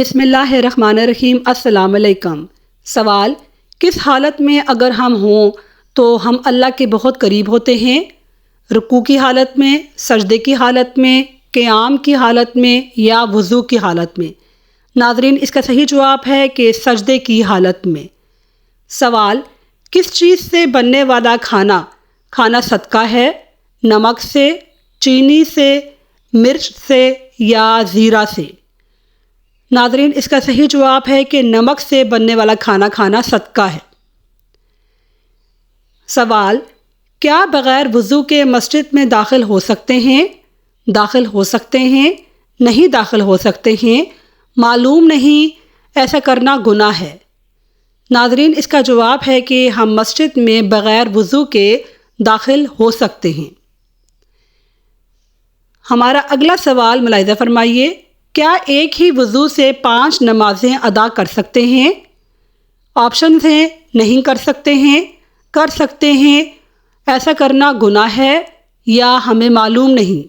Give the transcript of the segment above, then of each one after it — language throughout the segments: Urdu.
بسم اللہ الرحمن الرحیم۔ السلام علیکم۔ سوال: کس حالت میں اگر ہم ہوں تو ہم اللہ کے بہت قریب ہوتے ہیں؟ رکوع کی حالت میں، سجدے کی حالت میں، قیام کی حالت میں یا وضو کی حالت میں؟ ناظرین، اس کا صحیح جواب ہے کہ سجدے کی حالت میں۔ سوال: کس چیز سے بننے والا کھانا صدقہ ہے؟ نمک سے، چینی سے، مرچ سے یا زیرہ سے؟ ناظرین، اس کا صحیح جواب ہے کہ نمک سے بننے والا کھانا صدقہ ہے۔ سوال: کیا بغیر وضو کے مسجد میں داخل ہو سکتے ہیں؟ داخل ہو سکتے ہیں، نہیں داخل ہو سکتے ہیں، معلوم نہیں، ایسا کرنا گناہ ہے؟ ناظرین، اس کا جواب ہے کہ ہم مسجد میں بغیر وضو کے داخل ہو سکتے ہیں۔ ہمارا اگلا سوال ملاحظہ فرمائیے۔ کیا ایک ہی وضو سے 5 نمازیں ادا کر سکتے ہیں؟ آپشنز ہیں: نہیں کر سکتے ہیں، کر سکتے ہیں، ایسا کرنا گناہ ہے یا ہمیں معلوم نہیں۔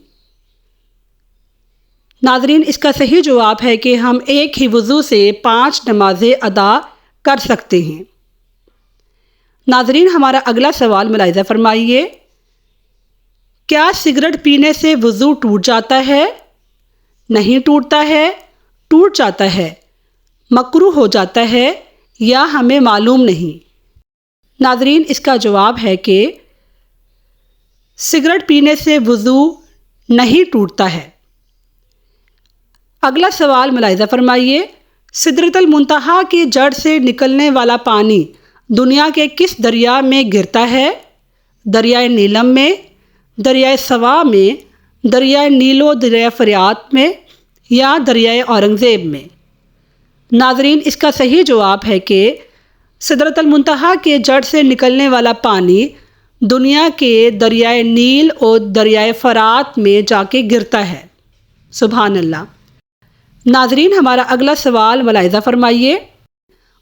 ناظرین، اس کا صحیح جواب ہے کہ ہم ایک ہی وضو سے 5 نمازیں ادا کر سکتے ہیں۔ ناظرین، ہمارا اگلا سوال ملاحظہ فرمائیے۔ کیا سگریٹ پینے سے وضو ٹوٹ جاتا ہے؟ نہیں ٹوٹتا ہے، ٹوٹ جاتا ہے، مکروہ ہو جاتا ہے یا ہمیں معلوم نہیں؟ ناظرین، اس کا جواب ہے کہ سگریٹ پینے سے وضو نہیں ٹوٹتا ہے۔ اگلا سوال ملاحظہ فرمائیے۔ سدرۃ المنتہا کی جڑ سے نکلنے والا پانی دنیا کے کس دریا میں گرتا ہے؟ دریائے نیلم میں، دریائے سوا میں، دریائے نیل و دریائے فریات میں یا دریائے اورنگزیب میں؟ ناظرین، اس کا صحیح جواب ہے کہ سدرۃ المنتہا کے جڑ سے نکلنے والا پانی دنیا کے دریائے نیل اور دریائے فرات میں جا کے گرتا ہے۔ سبحان اللہ۔ ناظرین، ہمارا اگلا سوال ملاحظہ فرمائیے۔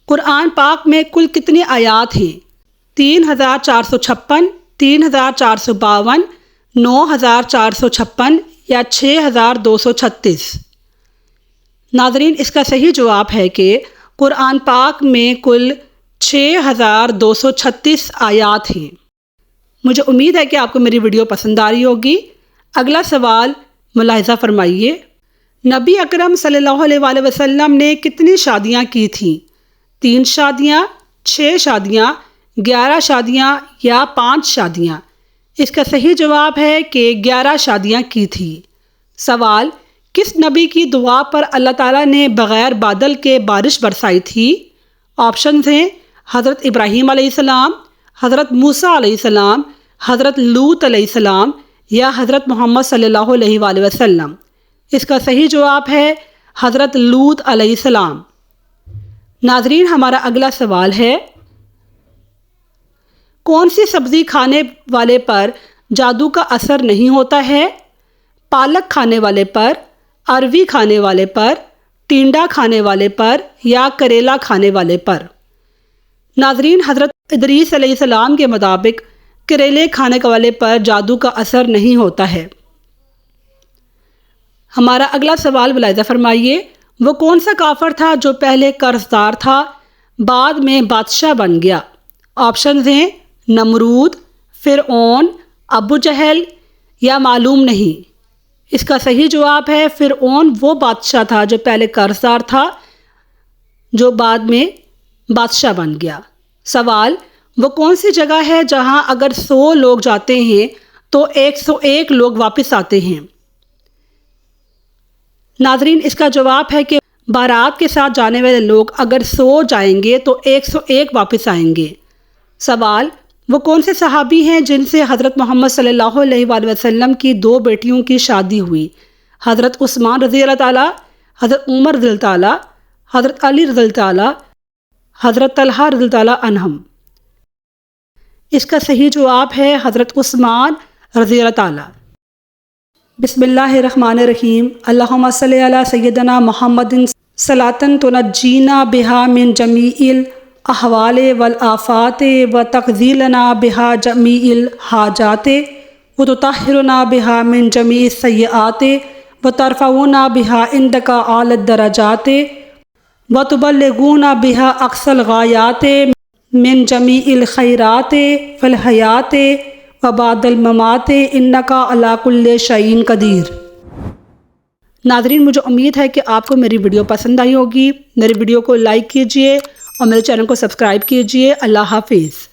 قرآن پاک میں کل کتنی آیات ہیں؟ 3456، 3452، 9456 یا 6236؟ ناظرین، اس کا صحیح جواب ہے کہ قرآن پاک میں کل 6236 آیات ہیں۔ مجھے امید ہے کہ آپ کو میری ویڈیو پسند آ رہی ہوگی۔ اگلا سوال ملاحظہ فرمائیے۔ نبی اکرم صلی اللہ علیہ وآلہ وسلم نے کتنی شادیاں کی تھیں؟ 3 شادیاں، 6 شادیاں، 11 شادیاں یا 5 شادیاں؟ اس کا صحیح جواب ہے کہ 11 شادیاں کی تھی۔ سوال: کس نبی کی دعا پر اللہ تعالیٰ نے بغیر بادل کے بارش برسائی تھی؟ آپشنز ہیں: حضرت ابراہیم علیہ السلام، حضرت موسیٰ علیہ السلام، حضرت لوط علیہ السلام یا حضرت محمد صلی اللہ علیہ وآلہ وسلم؟ اس کا صحیح جواب ہے حضرت لوط علیہ السلام۔ ناظرین، ہمارا اگلا سوال ہے۔ کون سی سبزی کھانے والے پر جادو کا اثر نہیں ہوتا ہے؟ پالک کھانے والے پر، اروی کھانے والے پر، ٹینڈا کھانے والے پر یا کریلا کھانے والے پر؟ ناظرین، حضرت ادریس علیہ السلام کے مطابق کریلے کھانے والے پر جادو کا اثر نہیں ہوتا ہے۔ ہمارا اگلا سوال ملاحظہ فرمائیے۔ وہ کون سا کافر تھا جو پہلے قرض دار تھا، بعد میں بادشاہ بن گیا؟ آپشنز ہیں: نمرود، فرعون، ابو جہل یا معلوم نہیں؟ اس کا صحیح جواب ہے فرعون وہ بادشاہ تھا جو پہلے قرض دار تھا، جو بعد میں بادشاہ بن گیا۔ سوال: وہ کون سی جگہ ہے جہاں اگر 100 لوگ جاتے ہیں تو 101 لوگ واپس آتے ہیں؟ ناظرین، اس کا جواب ہے کہ بارات کے ساتھ جانے والے لوگ اگر 100 جائیں گے تو 101 واپس آئیں گے۔ سوال: وہ کون سے صحابی ہیں جن سے حضرت محمد صلی اللہ علیہ وآلہ وسلم کی 2 بیٹیوں کی شادی ہوئی؟ حضرت عثمان رضی اللہ تعالیٰ، حضرت عمر رضی اللہ تعالیٰ، حضرت علی رضی اللہ تعالیٰ، حضرت طلحہ رضی اللہ تعالیٰ عنہم؟ اس کا صحیح جواب ہے حضرت عثمان رضی اللہ تعالیٰ۔ بسم اللہ الرحمن الرحیم۔ اللہم صلی علی سیدنا محمد صلاۃ تنجینا بہا من جمیع الاحوال والآفات وتقضی لنا بہا جمیع الحاجات وتطہرنا بہا من جمیع السیئات وترفعنا بہا عندک اعلی الدرجات وتبلغون بها اقصى الغایات من جمیع الخیرات فی الحیات وبعد الممات انک علی کل شیء قدیر۔ ناظرین، مجھے امید ہے کہ آپ کو میری ویڈیو پسند آئی ہوگی۔ میری ویڈیو کو لائک کیجئے اور میرے چینل کو سبسکرائب کیجئے۔ اللہ حافظ۔